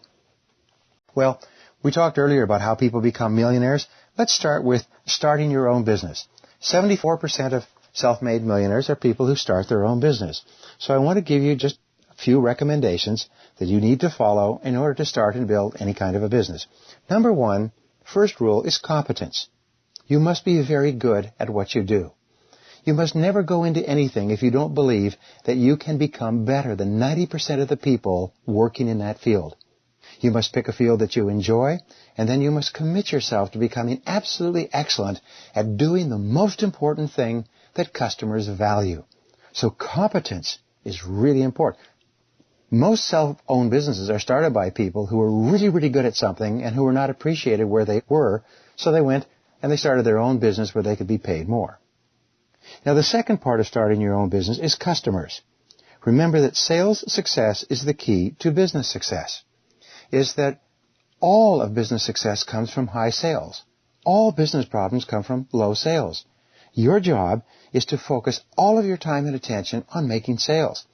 Well, we talked earlier about how people become millionaires. Let's start with starting your own business. 74% of self-made millionaires are people who start their own business. So I want to give you just a few recommendations that you need to follow in order to start and build any kind of a business. Number one, First rule is competence. You must be very good at what you do. You must never go into anything if you don't believe that you can become better than 90% of the people working in that field. You must pick a field that you enjoy, and then you must commit yourself to becoming absolutely excellent at doing the most important thing that customers value. So competence is really important. Most self-owned businesses are started by people who were really, really good at something and who were not appreciated where they were, so they went and they started their own business where they could be paid more. Now, the second part of starting your own business is customers. Remember that sales success is the key to business success. Is that all of business success comes from high sales. All business problems come from low sales. Your job is to focus all of your time and attention on making sales.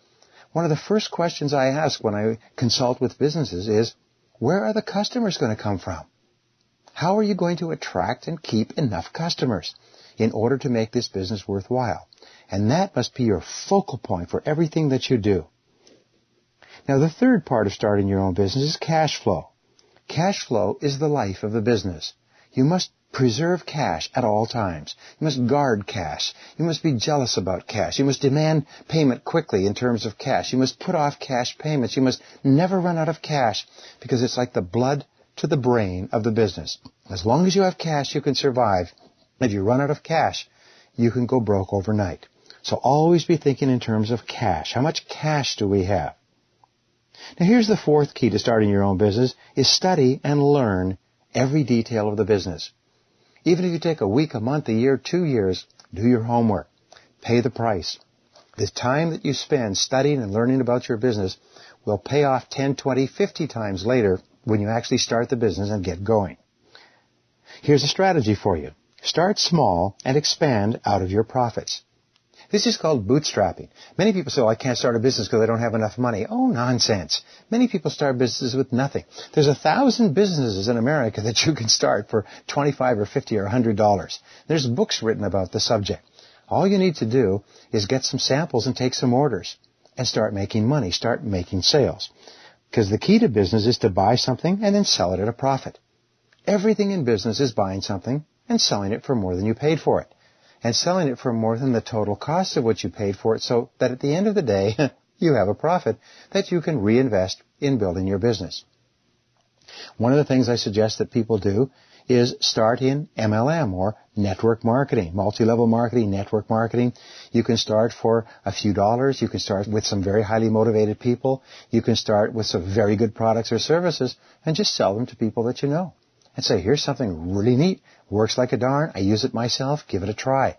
One of the first questions I ask when I consult with businesses is, where are the customers going to come from? How are you going to attract and keep enough customers in order to make this business worthwhile? And that must be your focal point for everything that you do. Now, the third part of starting your own business is cash flow. Cash flow is the life of the business. You must preserve cash at all times. You must guard cash. You must be jealous about cash. You must demand payment quickly in terms of cash. You must put off cash payments. You must never run out of cash because it's like the blood to the brain of the business. As long as you have cash, you can survive. If you run out of cash, you can go broke overnight. So always be thinking in terms of cash. How much cash do we have? Now here's the fourth key to starting your own business, is study and learn every detail of the business. Even if you take a week, a month, a year, 2 years, do your homework. Pay the price. The time that you spend studying and learning about your business will pay off 10, 20, 50 times later when you actually start the business and get going. Here's a strategy for you. Start small and expand out of your profits. This is called bootstrapping. Many people say, I can't start a business because I don't have enough money. Oh, nonsense. Many people start businesses with nothing. There's 1,000 businesses in America that you can start for $25 or $50 or $100. There's books written about the subject. All you need to do is get some samples and take some orders and start making money, start making sales. Because the key to business is to buy something and then sell it at a profit. Everything in business is buying something and selling it for more than you paid for it. And selling it for more than the total cost of what you paid for it, so that at the end of the day, you have a profit that you can reinvest in building your business. One of the things I suggest that people do is start in MLM, or network marketing, multi-level marketing, network marketing. You can start for a few dollars. You can start with some very highly motivated people. You can start with some very good products or services and just sell them to people that you know. And say, here's something really neat, works like a darn, I use it myself, give it a try.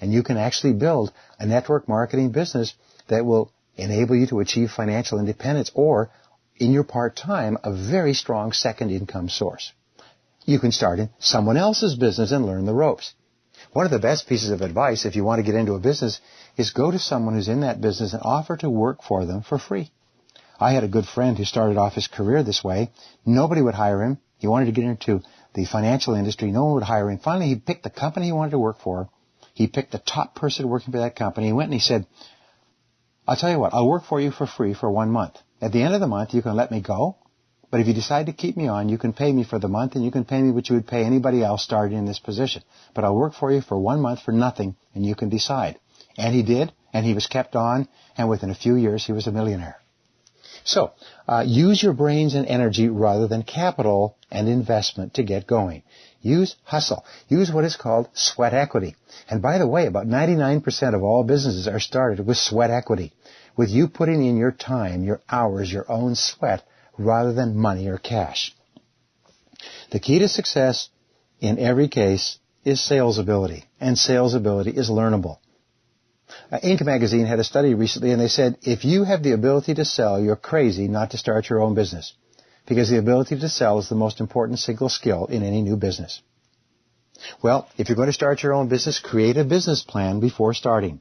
And you can actually build a network marketing business that will enable you to achieve financial independence, or, in your part-time, a very strong second income source. You can start in someone else's business and learn the ropes. One of the best pieces of advice if you want to get into a business is go to someone who's in that business and offer to work for them for free. I had a good friend who started off his career this way. Nobody would hire him. He wanted to get into the financial industry. No one would hire him. Finally, he picked the company he wanted to work for. He picked the top person working for that company. He went and he said, I'll tell you what, I'll work for you for free for 1 month. At the end of the month, you can let me go. But if you decide to keep me on, you can pay me for the month, and you can pay me what you would pay anybody else starting in this position. But I'll work for you for 1 month for nothing, and you can decide. And he did, and he was kept on, and within a few years, he was a millionaire. So, use your brains and energy rather than capital and investment to get going. Use hustle. Use what is called sweat equity. And by the way, about 99% of all businesses are started with sweat equity, with you putting in your time, your hours, your own sweat, rather than money or cash. The key to success in every case is sales ability, and sales ability is learnable. Inc. magazine had a study recently, and they said, if you have the ability to sell, you're crazy not to start your own business, because the ability to sell is the most important single skill in any new business. Well, if you're going to start your own business, create a business plan before starting.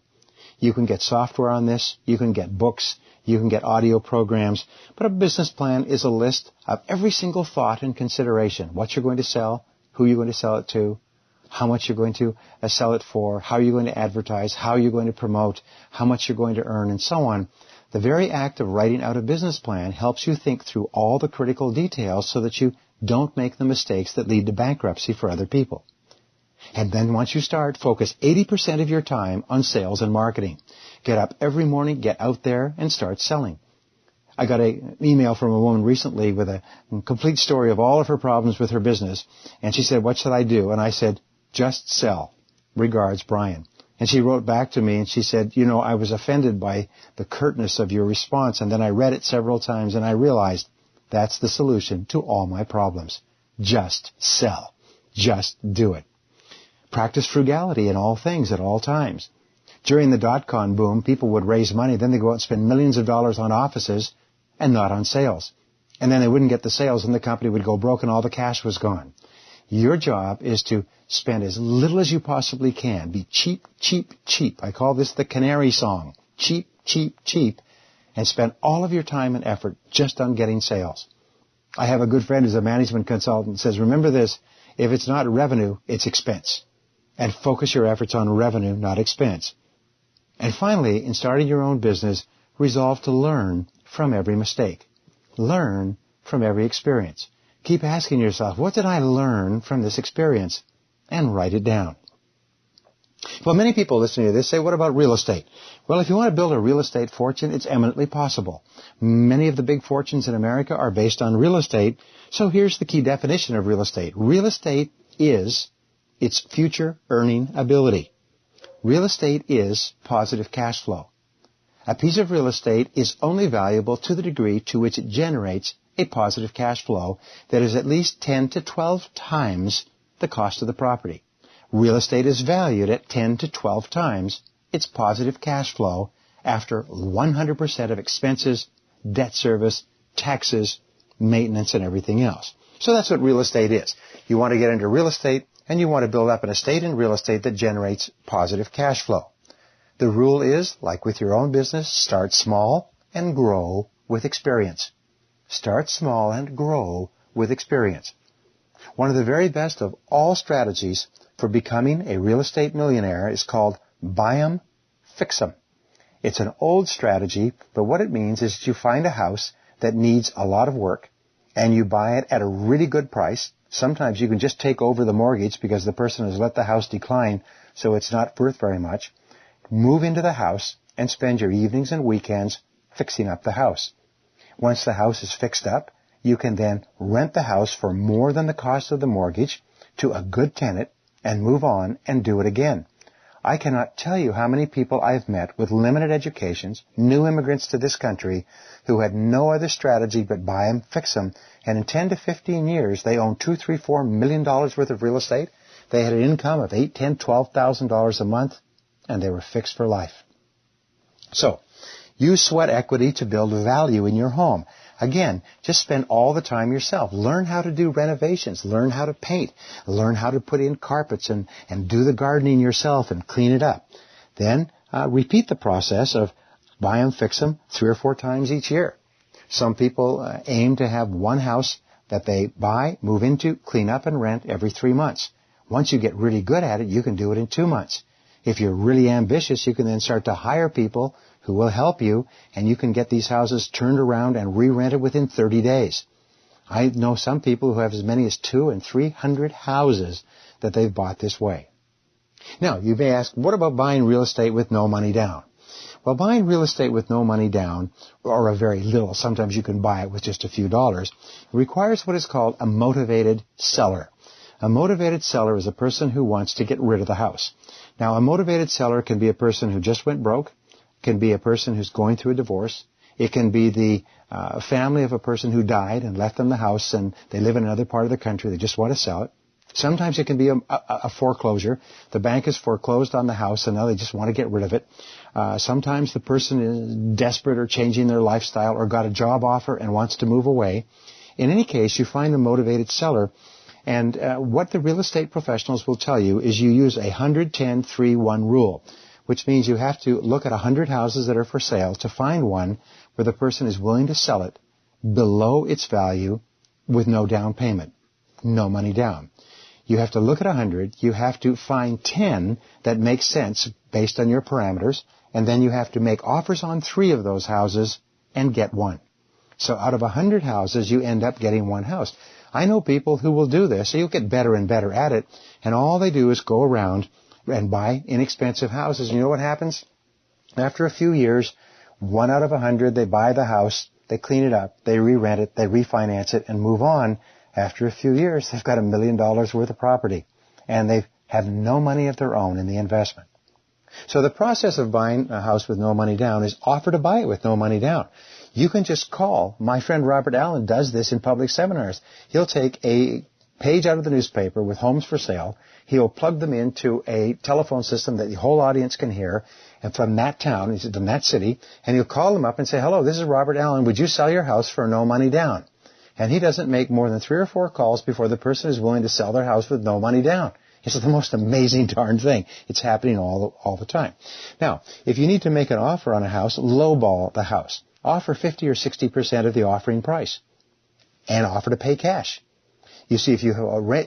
You can get software on this, you can get books, you can get audio programs, but a business plan is a list of every single thought and consideration. What you're going to sell, who you're going to sell it to, how much you're going to sell it for, how you're going to advertise, how you're going to promote, how much you're going to earn, and so on. The very act of writing out a business plan helps you think through all the critical details so that you Don't make the mistakes that lead to bankruptcy for other people. And then once you start, focus 80% of your time on sales and marketing. Get up every morning, get out there, and start selling. I got an email from a woman recently with a complete story of all of her problems with her business. And she said, what should I do? And I said, just sell. Regards, Brian. And she wrote back to me and she said, I was offended by the curtness of your response. And then I read it several times and I realized that's the solution to all my problems. Just sell. Just do it. Practice frugality in all things at all times. During the dot-com boom, people would raise money, then they go out and spend millions of dollars on offices and not on sales. And then they wouldn't get the sales and the company would go broke and all the cash was gone. Your job is to spend as little as you possibly can. Be cheap, cheap, cheap. I call this the canary song. Cheap, cheap, cheap. And spend all of your time and effort just on getting sales. I have a good friend who's a management consultant and says, remember this, if it's not revenue, it's expense. And focus your efforts on revenue, not expense. And finally, in starting your own business, resolve to learn from every mistake. Learn from every experience. Keep asking yourself, what did I learn from this experience? And write it down. Well, many people listening to this say, what about real estate? Well, if you want to build a real estate fortune, it's eminently possible. Many of the big fortunes in America are based on real estate. So here's the key definition of real estate. Real estate is its future earning ability. Real estate is positive cash flow. A piece of real estate is only valuable to the degree to which it generates a positive cash flow that is at least 10 to 12 times the cost of the property. Real estate is valued at 10 to 12 times its positive cash flow after 100% of expenses, debt service, taxes, maintenance, and everything else. So that's what real estate is. You want to get into real estate, and you want to build up an estate in real estate that generates positive cash flow. The rule is, like with your own business, start small and grow with experience. Start small and grow with experience. One of the very best of all strategies for becoming a real estate millionaire is called buy 'em, fix 'em. It's an old strategy, but what it means is you find a house that needs a lot of work and you buy it at a really good price. Sometimes you can just take over the mortgage because the person has let the house decline, so it's not worth very much. Move into the house and spend your evenings and weekends fixing up the house. Once the house is fixed up, you can then rent the house for more than the cost of the mortgage to a good tenant and move on and do it again. I cannot tell you how many people I've met with limited educations, new immigrants to this country, who had no other strategy but buy 'em, fix 'em, and in 10 to 15 years, they owned $2, $3, $4 million worth of real estate. They had an income of $8, $10, $12,000 a month, and they were fixed for life. So, use sweat equity to build value in your home. Again, just spend all the time yourself. Learn how to do renovations. Learn how to paint. Learn how to put in carpets and do the gardening yourself and clean it up. Then repeat the process of buy 'em, fix 'em 3 or 4 times each year. Some people aim to have one house that they buy, move into, clean up, and rent every 3 months. Once you get really good at it, you can do it in 2 months. If you're really ambitious, you can then start to hire people who will help you, and you can get these houses turned around and re-rented within 30 days. I know some people who have as many as 200 and 300 houses that they've bought this way. Now, you may ask, what about buying real estate with no money down? Well, buying real estate with no money down, or a very little, sometimes you can buy it with just a few dollars, requires what is called a motivated seller. A motivated seller is a person who wants to get rid of the house. Now, a motivated seller can be a person who just went broke, can be a person who's going through a divorce, it can be the family of a person who died and left them the house and they live in another part of the country, they just want to sell it. Sometimes it can be a foreclosure. The bank has foreclosed on the house and now they just want to get rid of it. Sometimes the person is desperate or changing their lifestyle or got a job offer and wants to move away. In any case, you find a motivated seller. And what the real estate professionals will tell you is you use a 110-3-1 rule, which means you have to look at 100 houses that are for sale to find one where the person is willing to sell it below its value with no down payment, no money down. You have to look at 100, you have to find 10 that make sense based on your parameters, and then you have to make offers on 3 of those houses and get 1. So out of 100 houses, you end up getting 1 house. I know people who will do this, so you'll get better and better at it, and all they do is go around and buy inexpensive houses. And you know what happens? After a few years, 1 out of 100, they buy the house, they clean it up, they re-rent it, they refinance it, and move on. After a few years, they've got $1 million worth of property, and they have no money of their own in the investment. So the process of buying a house with no money down is offer to buy it with no money down. You can just call. My friend Robert Allen does this in public seminars. He'll take a page out of the newspaper with homes for sale. He'll plug them into a telephone system that the whole audience can hear, and from that town, from that city, and he'll call them up and say, hello, this is Robert Allen. Would you sell your house for no money down? And he doesn't make more than 3 or 4 calls before the person is willing to sell their house with no money down. It's the most amazing darn thing. It's happening all the time. Now, if you need to make an offer on a house, lowball the house. Offer 50 or 60% of the offering price, and offer to pay cash. You see, if you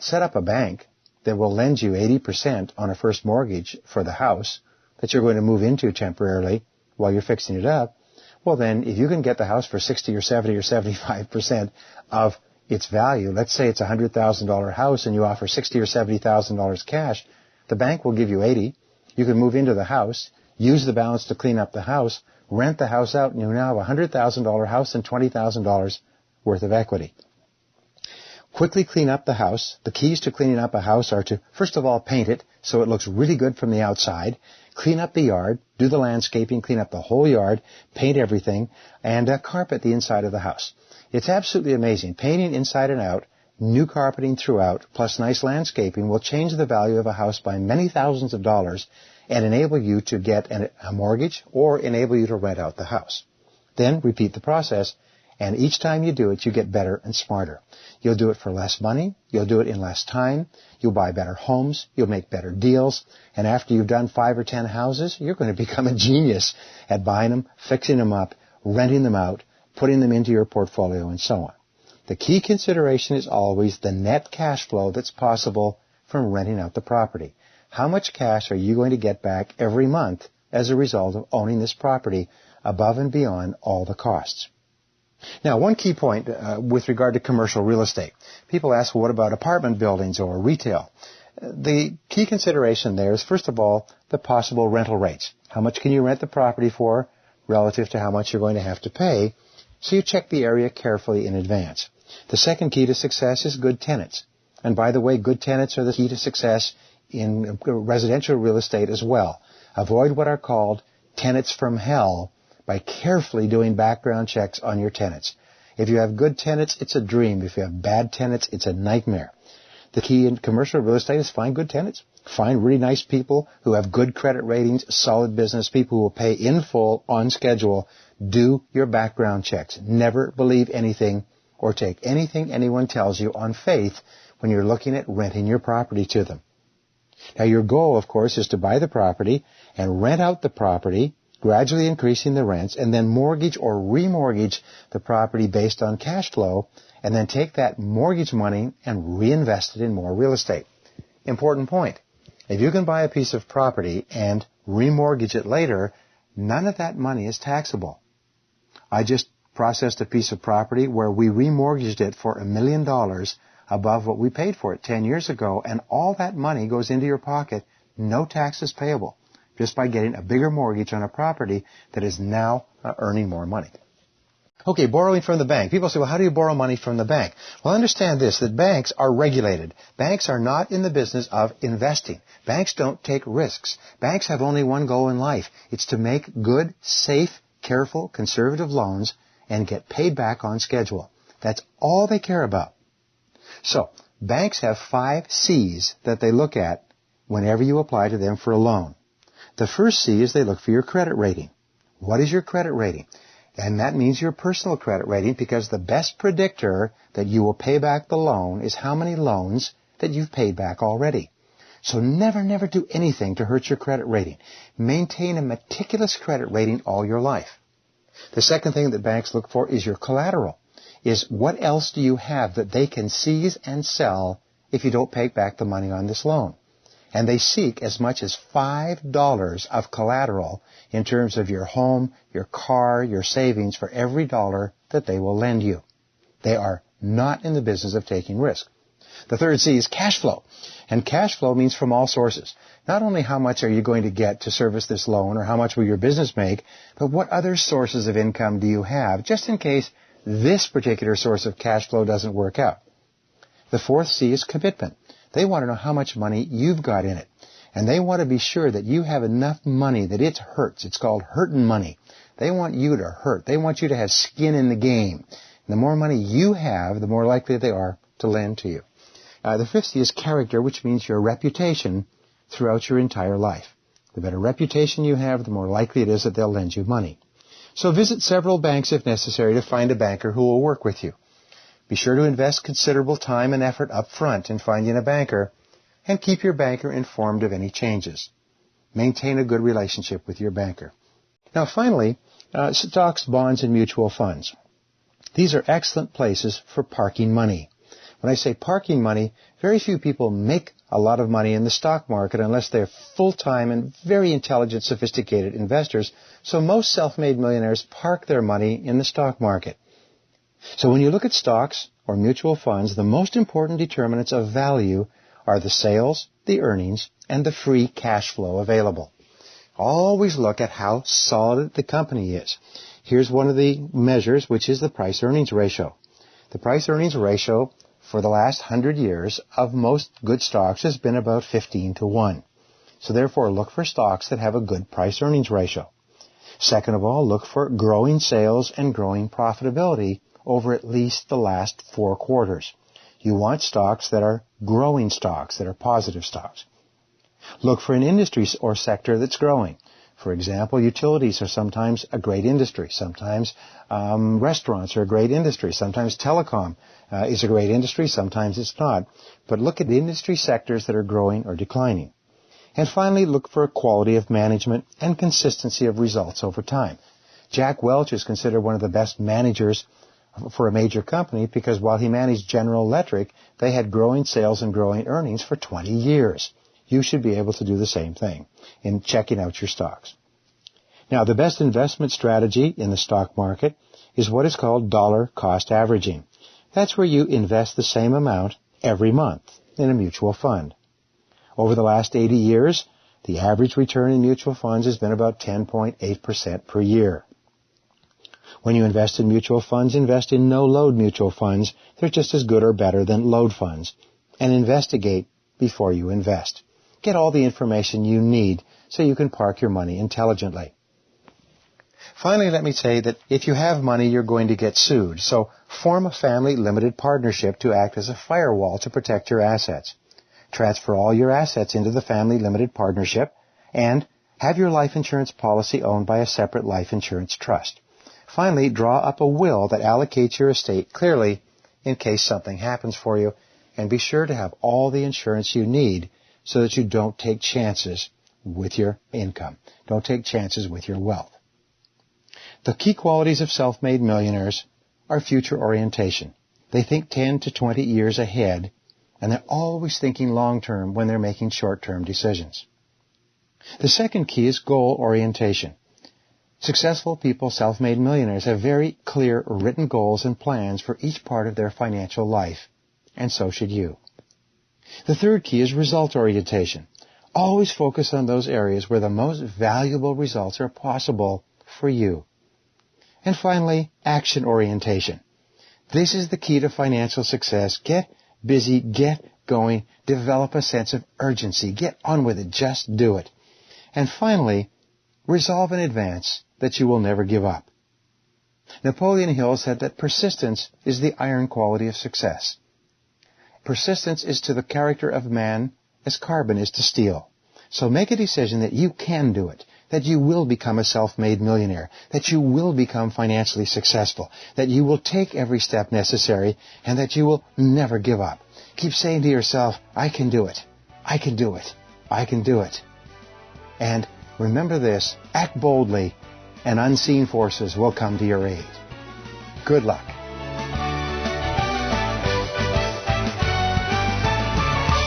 set up a bank that will lend you 80% on a first mortgage for the house that you're going to move into temporarily while you're fixing it up, well then, if you can get the house for 60 or 70 or 75% of its value, let's say it's a $100,000 house and you offer $60,000 or $70,000 cash, the bank will give you 80. You can move into the house, use the balance to clean up the house, rent the house out, and you now have a $100,000 house and $20,000 worth of equity. Quickly clean up the house. The keys to cleaning up a house are to, first of all, paint it so it looks really good from the outside. Clean up the yard, do the landscaping, clean up the whole yard, paint everything, and carpet the inside of the house. It's absolutely amazing. Painting inside and out, new carpeting throughout, plus nice landscaping will change the value of a house by many thousands of dollars and enable you to get a mortgage or enable you to rent out the house. Then repeat the process, and each time you do it, you get better and smarter. You'll do it for less money. You'll do it in less time. You'll buy better homes. You'll make better deals. And after you've done 5 or 10 houses, you're going to become a genius at buying them, fixing them up, renting them out, putting them into your portfolio, and so on. The key consideration is always the net cash flow that's possible from renting out the property. How much cash are you going to get back every month as a result of owning this property above and beyond all the costs? Now, one key point with regard to commercial real estate. People ask, well, what about apartment buildings or retail? The key consideration there is, first of all, the possible rental rates. How much can you rent the property for relative to how much you're going to have to pay? So you check the area carefully in advance. The second key to success is good tenants. And by the way, good tenants are the key to success in residential real estate as well. Avoid what are called tenants from hell by carefully doing background checks on your tenants. If you have good tenants, it's a dream. If you have bad tenants, it's a nightmare. The key in commercial real estate is find good tenants. Find really nice people who have good credit ratings, solid business, people who will pay in full, on schedule. Do your background checks. Never believe anything or take anything anyone tells you on faith when you're looking at renting your property to them. Now, your goal, of course, is to buy the property and rent out the property, gradually increasing the rents, and then mortgage or remortgage the property based on cash flow, and then take that mortgage money and reinvest it in more real estate. Important point. If you can buy a piece of property and remortgage it later, none of that money is taxable. I just processed a piece of property where we remortgaged it for $1 million above what we paid for it 10 years ago, and all that money goes into your pocket, no taxes payable, just by getting a bigger mortgage on a property that is now earning more money. Okay, borrowing from the bank. People say, well, how do you borrow money from the bank? Well, understand this, that banks are regulated. Banks are not in the business of investing. Banks don't take risks. Banks have only one goal in life. It's to make good, safe, careful, conservative loans and get paid back on schedule. That's all they care about. So, banks have 5 C's that they look at whenever you apply to them for a loan. The first C is they look for your credit rating. What is your credit rating? And that means your personal credit rating, because the best predictor that you will pay back the loan is how many loans that you've paid back already. So never do anything to hurt your credit rating. Maintain a meticulous credit rating all your life. The second thing that banks look for is your collateral. Is what else do you have that they can seize and sell if you don't pay back the money on this loan? And they seek as much as $5 of collateral in terms of your home, your car, your savings for every dollar that they will lend you. They are not in the business of taking risk. The third C is cash flow. And cash flow means from all sources. Not only how much are you going to get to service this loan or how much will your business make, but what other sources of income do you have just in case this particular source of cash flow doesn't work out. The fourth C is commitment. They want to know how much money you've got in it. And they want to be sure that you have enough money that it hurts. It's called hurtin' money. They want you to hurt. They want you to have skin in the game. And the more money you have, the more likely they are to lend to you. The fifth C is character, which means your reputation throughout your entire life. The better reputation you have, the more likely it is that they'll lend you money. So visit several banks if necessary to find a banker who will work with you. Be sure to invest considerable time and effort up front in finding a banker, and keep your banker informed of any changes. Maintain a good relationship with your banker. Now finally, stocks, bonds, and mutual funds. These are excellent places for parking money. When I say parking money, very few people make a lot of money in the stock market unless they're full-time and very intelligent, sophisticated investors. So most self-made millionaires park their money in the stock market. So when you look at stocks or mutual funds, the most important determinants of value are the sales, the earnings, and the free cash flow available. Always look at how solid the company is. Here's one of the measures, which is the price-earnings ratio. The price-earnings ratio for the last 100 years of most good stocks has been about 15-1. So therefore, look for stocks that have a good price-earnings ratio. Second of all, look for growing sales and growing profitability over at least the last 4 quarters. You want stocks that are growing stocks, that are positive stocks. Look for an industry or sector that's growing. For example, utilities are sometimes a great industry. Sometimes restaurants are a great industry. Sometimes telecom is a great industry. Sometimes it's not. But look at industry sectors that are growing or declining. And finally, look for a quality of management and consistency of results over time. Jack Welch is considered one of the best managers for a major company because while he managed General Electric, they had growing sales and growing earnings for 20 years. You should be able to do the same thing in checking out your stocks. Now, the best investment strategy in the stock market is what is called dollar cost averaging. That's where you invest the same amount every month in a mutual fund. Over the last 80 years, the average return in mutual funds has been about 10.8% per year. When you invest in mutual funds, invest in no-load mutual funds. They're just as good or better than load funds. And investigate before you invest. Get all the information you need so you can park your money intelligently. Finally, let me say that if you have money, you're going to get sued. So form a family limited partnership to act as a firewall to protect your assets. Transfer all your assets into the family limited partnership and have your life insurance policy owned by a separate life insurance trust. Finally, draw up a will that allocates your estate clearly in case something happens for you, and be sure to have all the insurance you need so that you don't take chances with your income. Don't take chances with your wealth. The key qualities of self-made millionaires are future orientation. They think 10 to 20 years ahead, and they're always thinking long-term when they're making short-term decisions. The second key is goal orientation. Successful people, self-made millionaires, have very clear written goals and plans for each part of their financial life, and so should you. The third key is result orientation. Always focus on those areas where the most valuable results are possible for you. And finally, action orientation. This is the key to financial success. Get busy, get going, develop a sense of urgency. Get on with it, just do it. And finally, resolve in advance that you will never give up. Napoleon Hill said that persistence is the iron quality of success. Persistence is to the character of man as carbon is to steel. So make a decision that you can do it, that you will become a self-made millionaire, that you will become financially successful, that you will take every step necessary, and that you will never give up. Keep saying to yourself, I can do it, I can do it, I can do it. And remember this, act boldly, and unseen forces will come to your aid. Good luck.